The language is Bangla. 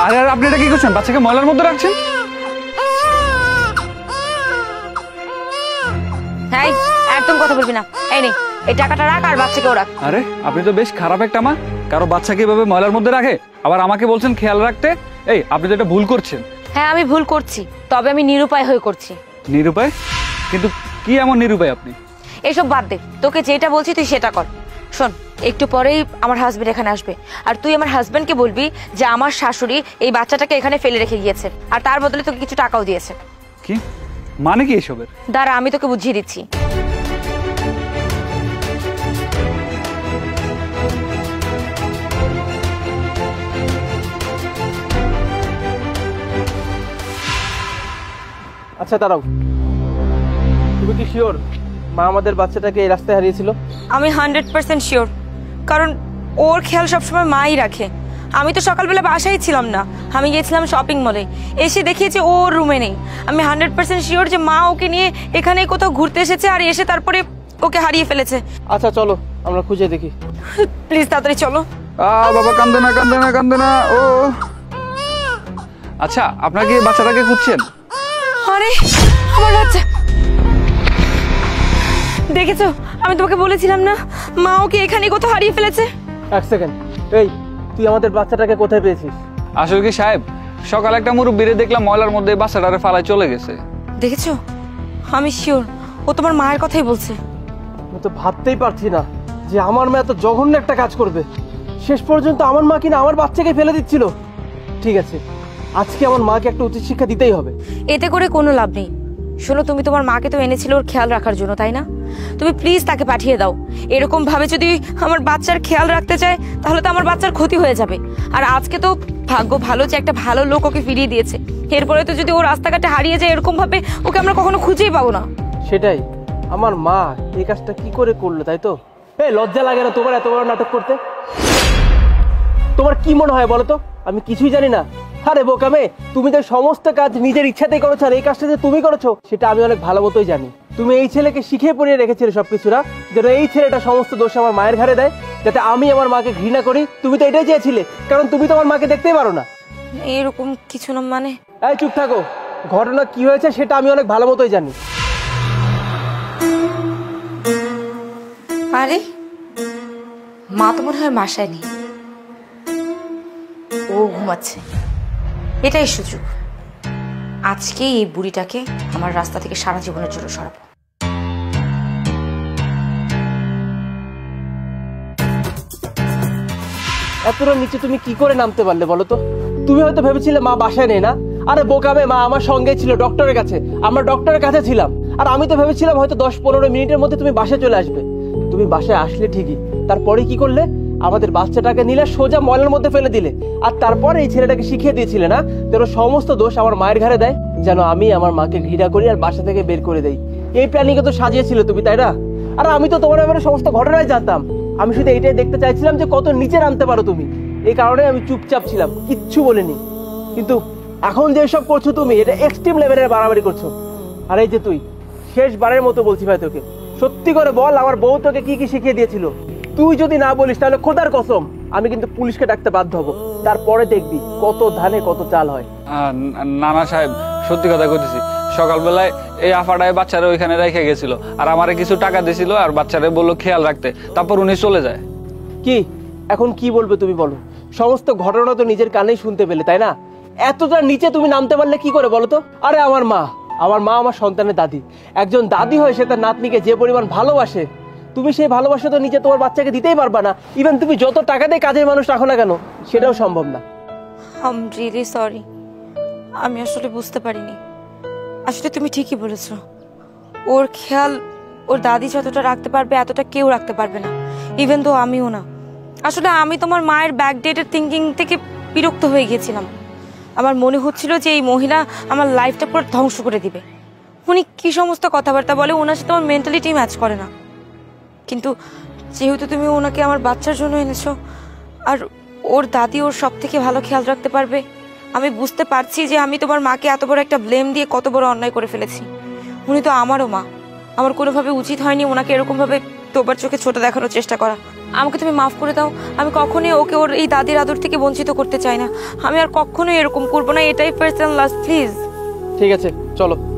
আরে আর আপনি এটা কি করছেন? বাচ্চাকে ময়লার মধ্যে রাখছেন? হ্যাঁ, একদম কথা বলবি না। এই নে, এই টাকাটা রাখ আর বাচ্চাকেও রাখ। আরে আপনি তো বেশ খারাপ একটা মা। কারো বাচ্চাকে এভাবে ময়লার মধ্যে রাখে, আবার আমাকে বলছেন খেয়াল রাখতে। এই আপনি তো এটা ভুল করছেন। হ্যাঁ, আমি ভুল করছি, তবে আমি নিরুপায় হয়ে করছি। নিরুপায়? কিন্তু কি এমন নিরুপায় আপনি? এসব বাদ দে, তোকে যেটা বলছি তুই সেটা কর। শোন, একটু পরেই আমার হাজবেন্ড এখানে আসবে, আর তুই আমার হাজবেন্ডকে বলবি যে আমার শাশুড়ি এই বাচ্চাটাকে এখানে ফেলে রেখে গিয়েছে, আর তার বদলে তোকে কিছু টাকাও দিয়েছে। কি মানে কি এসবের? দাঁড়া, আমি তোকে বুঝিয়ে দিচ্ছি। আচ্ছা দাঁড়াও, তুমি কি শিওর মা আমাদের বাচ্চাটাকে এই রাস্তায় হারিয়েছিল? আমি 100% শিওর, কারণ ওর খেয়াল সবসময় মাই রাখে। আমি তো সকালবেলা বাসায় ছিলাম না, আমি গিয়েছিলাম শপিং মলে, এসে দেখিয়েছি ওর রুমে নেই। আমি 100% শিওর যে মা ওকে নিয়ে এখানে কোথাও ঘুরতে এসেছে আর এসে তারপরে ওকে হারিয়ে ফেলেছে। আচ্ছা চলো আমরা খুঁজে দেখি। প্লিজ তাড়াতাড়ি চলো। বাবা কান্দে না, কান্দে না, কান্দে না। ও আচ্ছা, আপনারা কি বাচ্চাটাকে খুঁজছেন? আরে আমার বাচ্চা, দেখেছো আমি তোমাকে বলেছিলাম না মা ওকে এখানে কোথাও হারিয়ে ফেলেছে। এক সেকেন্ড, এই তুই আমাদের বাচ্চাটাকে কোথায় পেয়েছিস? আসলে কি সাহেব, সকালে একটা মুরব্বিরে দেখলাম ময়লার মধ্যে বাচ্চাটারে ফালায় চলে গেছে। দেখেছো, আমি শিওর ও তোমার মায়ের কথাই বলছে। আমি তো ভাবতেই পারছি না যে আমার মা এত জঘন্য একটা কাজ করবে। শেষ পর্যন্ত আমার মা কিনা আমার বাচ্চাকে ফেলে দিচ্ছিল। ঠিক আছে, আজকে আমার মাকে একটা উচিত শিক্ষা দিতেই হবে। এতে করে কোনো লাভ নেই। শোনো, তুমি তোমার মাকে তো এনেছিলে ওর খেয়াল রাখার জন্য, তাই না? তুমি প্লিজ তাকে পাঠিয়ে দাও। এরকম ভাবে যদি আমার বাচ্চার খেয়াল রাখতে চায় তাহলে তো আমার বাচ্চার ক্ষতি হয়ে যাবে। আর আজকে তো ভাগ্য ভালো যে একটা ভালো লোক ওকে ফিরিয়ে দিয়েছে। এরপরে তো যদি ও রাস্তাঘাটে হারিয়ে যায় এরকম ভাবে, ওকে আমরা কখনো খুঁজেই পাবো না। সেটাই, আমার মা এই কাজটা কি করে করলো, তাই তো? এই লজ্জা লাগে না তোমার এত বড় নাটক করতে? তোমার কি মনে হয় বলো তো আমি কিছুই জানি না? আরে বোকামে, তুমি যে সমস্ত কাজ নিজের ইচ্ছাতেই করেছো, আর এই কাজটা যে তুমি করেছো সেটা আমি অনেক ভালো মতোই জানি। তুমি এই ছেলেকে শিখিয়ে পড়িয়ে রেখেছিলে সবকিছু, না যেন এই ছেলেটা সমস্ত দোষ আমার মায়ের ঘাড়ে দেয়, যাতে আমি আমার মাকে ঘৃণা করি। তুমি তো এটাই চেয়েছিলে, কারণ তুমি তো আমার মাকে দেখতেই পারো না। এরকম কিছু না মানে। এই চুপ থাকো, ঘটনা কি হয়েছে সেটা আমি অনেক ভালো মতোই জানি। আরে মা তো মনে হয় বাসায় নেই, ও ঘুমাচ্ছে। এটাই সুযোগ, আজকে এই বুড়িটাকে আমার রাস্তা থেকে সারা জীবনের জন্য সরাবো। এতটা নিচে তুমি কি করে নামতে পারলে বলো তো? তুমি হয়তো ভেবেছিলে মা বাসায় নেই, না? আরে বোকামে, মা আমার সঙ্গে ছিল ডক্টরের কাছে, আমরা ডক্টরের কাছে ছিলাম। আর আমি তো ভেবেছিলাম হয়তো 10-15 মিনিটের মধ্যে তুমি বাসায় চলে আসবে। তুমি বাসায় আসলে ঠিকই, তারপরে কি করলে? আমাদের বাচ্চাটাকে নিলে সোজা ময়লার মধ্যে ফেলে দিলে। আর তারপরে এই ছেলেটাকে শিখিয়ে দিয়েছিলে না যেন সমস্ত দোষ আমার মায়ের ঘাড়ে দেয়, যেন আমি আমার মাকে ঘৃণা করি আর বাসা থেকে বের করে দেই। এই প্ল্যানিং তো সাজিয়েছিলে তুমি, তাই না? আর আমি তো তোমার ব্যাপারে সমস্ত ঘটনাই জানতাম। আমি শুধু এইটাই দেখতে চাইছিলাম যে কত নিচে নামতে পারো তুমি। এই কারণে আমি চুপচাপ ছিলাম, কিচ্ছু বলিনি। কিন্তু এখন যেসব করছো তুমি, এটা এক্সট্রিম লেভেলের বাড়াবাড়ি করছো। আর এই যে তুই, শেষবারের মতো বলছি ভাই তোকে, সত্যি করে বল আমার বউ তোকে কি কি শিখিয়ে দিয়েছিল? তুই যদি না বলিস তাহলে খোদার কসম আমি কিন্তু পুলিশকে ডাকতে বাধ্য হবো। তারপরে দেখবি কত ধানে কত চাল হয়। না না সাহেব, সত্যি কথা কইতেছি। সকালবেলায় এই আফাটায় বাচ্চারা ওইখানে রেখে গেছিল, আর আমারে কিছু টাকা দিয়েছিল, আর বাচ্চারে বললো খেয়াল রাখতে, তারপর উনি চলে যায়। কি এখন কি বলবে তুমি বলো? সমস্ত ঘটনা তো নিজের কানেই শুনতে পেলে, তাই না? এতটা নিচে তুমি নামতে পারলে কি করে বলো তো? আরে আমার মা আমার সন্তানের দাদি। একজন দাদি হয় সে তার নাতনিকে যে পরিমাণ ভালোবাসে, তুমি সেই ভালোবাসা তো নিজে তোমার বাচ্চাকে দিতেই পারবা না। ইভেন তুমি যত টাকা দিয়ে কাজের মানুষ রাখো না কেন, সেটাও সম্ভব না। আই এম রিয়েলি সরি, আমি আসলে বুঝতে পারিনি। আসলে তুমি ঠিকই বলেছো, ওর খেয়াল ওর দাদি যতটা রাখতে পারবে এতটা কেউ রাখতে পারবে না, ইভেন তো আমিও না। আসলে আমি তোমার মায়ের ব্যাকডেটেড থিঙ্কিং থেকে বিরক্ত হয়ে গিয়েছিলাম। আমার মনে হচ্ছিল যে এই মহিলা আমার লাইফটা পুরো ধ্বংস করে দিবে। উনি কি সমস্ত কথাবার্তা বলে, ওনার সাথে আমার মেন্টালিটি ম্যাচ করে না। কিন্তু যেহেতু তুমি ওনাকে আমার বাচ্চার জন্য এনেছো, আর ওর দাদি ওর সব থেকে ভালো খেয়াল রাখতে পারবে, আমি বুঝতে পারছি যে আমি তোমার মাকে এত বড় একটা ব্লেম দিয়ে কত বড় অন্যায় করে ফেলেছি। উনি তো আমারও মা, আমার কোনোভাবে উচিত হয়নি ওনাকে এরকম ভাবে তোমার চোখে ছোট দেখানোর চেষ্টা করা। আমাকে তুমি মাফ করে দাও। আমি কখনোই ওকে ওর এই দাদির আদর থেকে বঞ্চিত করতে চাই না। আমি আর কখনোই এরকম করবো না। এটাই ফার্স্ট এন্ড লাস্ট, প্লিজ। ঠিক আছে, চলো।